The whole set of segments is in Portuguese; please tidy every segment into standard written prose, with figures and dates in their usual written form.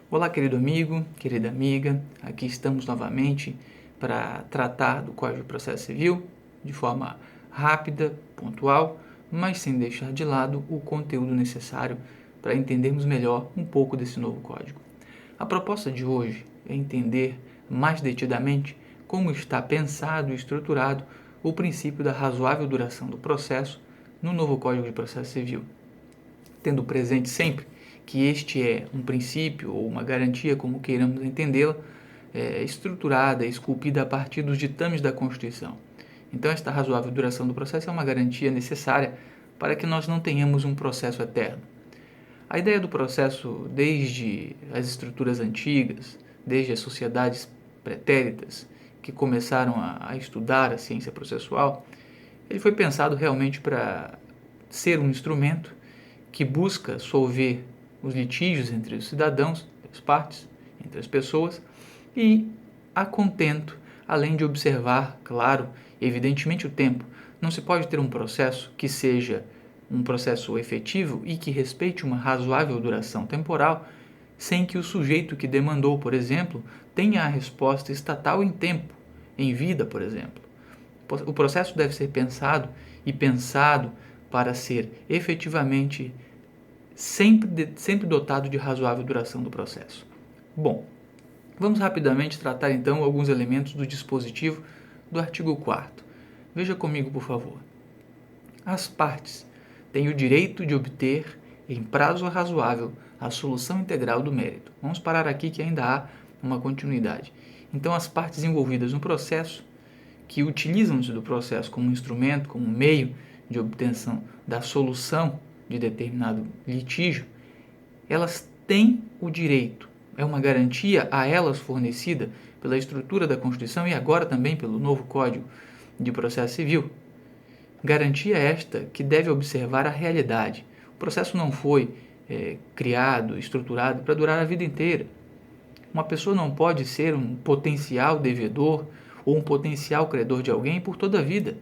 Olá, querido amigo, querida amiga, aqui estamos novamente para tratar do Código de Processo Civil de forma rápida, pontual, mas sem deixar de lado o conteúdo necessário para entendermos melhor um pouco desse novo código. A proposta de hoje é entender mais detidamente como está pensado e estruturado o princípio da razoável duração do processo no novo Código de Processo Civil, tendo presente sempre que este é um princípio ou uma garantia, como queiramos entendê-la, estruturada, esculpida a partir dos ditames da Constituição. Então, esta razoável duração do processo é uma garantia necessária para que nós não tenhamos um processo eterno. A ideia do processo, desde as estruturas antigas, desde as sociedades pretéritas, que começaram a estudar a ciência processual, ele foi pensado realmente para ser um instrumento que busca solver os litígios entre os cidadãos, entre as partes, entre as pessoas, e a contento, além de observar, claro, evidentemente o tempo. Não se pode ter um processo que seja um processo efetivo e que respeite uma razoável duração temporal, sem que o sujeito que demandou, por exemplo, tenha a resposta estatal em tempo, em vida, por exemplo. O processo deve ser pensado para ser efetivamente sempre dotado de razoável duração do processo. Bom, vamos rapidamente tratar então alguns elementos do dispositivo do artigo 4º. Veja comigo, por favor. As partes têm o direito de obter, em prazo razoável, a solução integral do mérito. Vamos parar aqui que ainda há uma continuidade. Então, as partes envolvidas no processo, que utilizam-se do processo como instrumento, como meio de obtenção da solução de determinado litígio, elas têm o direito, é uma garantia a elas fornecida pela estrutura da Constituição e agora também pelo novo Código de Processo Civil. Garantia esta que deve observar a realidade. O processo não foi criado, estruturado para durar a vida inteira. Uma pessoa não pode ser um potencial devedor ou um potencial credor de alguém por toda a vida.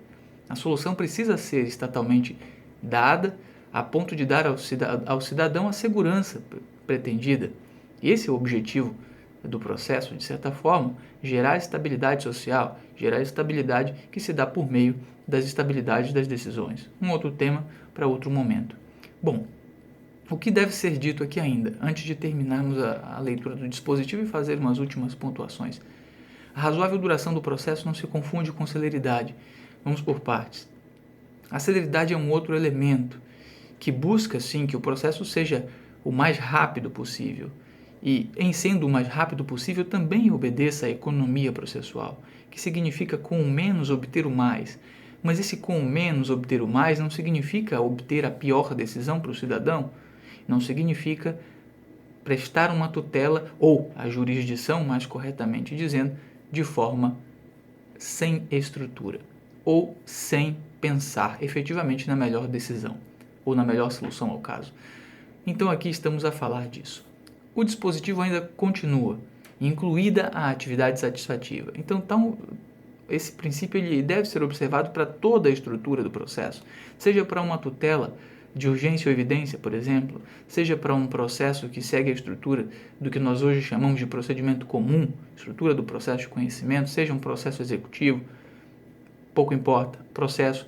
A solução precisa ser estatalmente dada a ponto de dar ao cidadão a segurança pretendida. Esse é o objetivo do processo, de certa forma, gerar estabilidade social, gerar estabilidade que se dá por meio das estabilidades das decisões. Um outro tema para outro momento. Bom, o que deve ser dito aqui ainda, antes de terminarmos a leitura do dispositivo e fazer umas últimas pontuações? A razoável duração do processo não se confunde com celeridade. Vamos por partes. A celeridade é um outro elemento que busca, sim, que o processo seja o mais rápido possível. E, em sendo o mais rápido possível, também obedeça à economia processual, que significa com o menos obter o mais. Mas esse com o menos obter o mais não significa obter a pior decisão para o cidadão, não significa prestar uma tutela ou a jurisdição, mais corretamente dizendo, de forma sem estrutura ou sem pensar efetivamente na melhor decisão ou na melhor solução ao caso. Então aqui estamos a falar disso. O dispositivo ainda continua, incluída a atividade satisfativa. Então esse princípio ele deve ser observado para toda a estrutura do processo, seja para uma tutela de urgência ou evidência, por exemplo, seja para um processo que segue a estrutura do que nós hoje chamamos de procedimento comum, estrutura do processo de conhecimento, seja um processo executivo, pouco importa, processo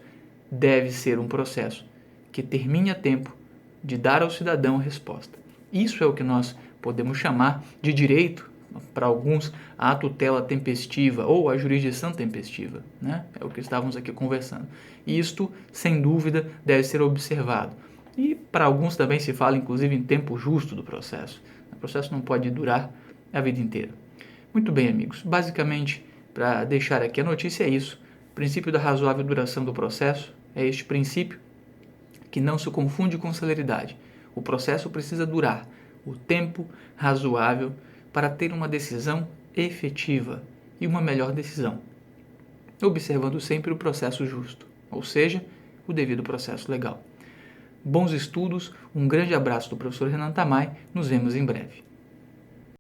deve ser um processo que termine a tempo de dar ao cidadão a resposta. Isso é o que nós podemos chamar de direito, para alguns, a tutela tempestiva ou a jurisdição tempestiva, né? É o que estávamos aqui conversando. E isto, sem dúvida, deve ser observado. E para alguns também se fala, inclusive, em tempo justo do processo. O processo não pode durar a vida inteira. Muito bem, amigos. Basicamente, para deixar aqui a notícia é isso. O princípio da razoável duração do processo é este princípio que não se confunde com celeridade. O processo precisa durar o tempo razoável para ter uma decisão efetiva e uma melhor decisão, observando sempre o processo justo, ou seja, o devido processo legal. Bons estudos, um grande abraço do professor Renan Tamay, nos vemos em breve.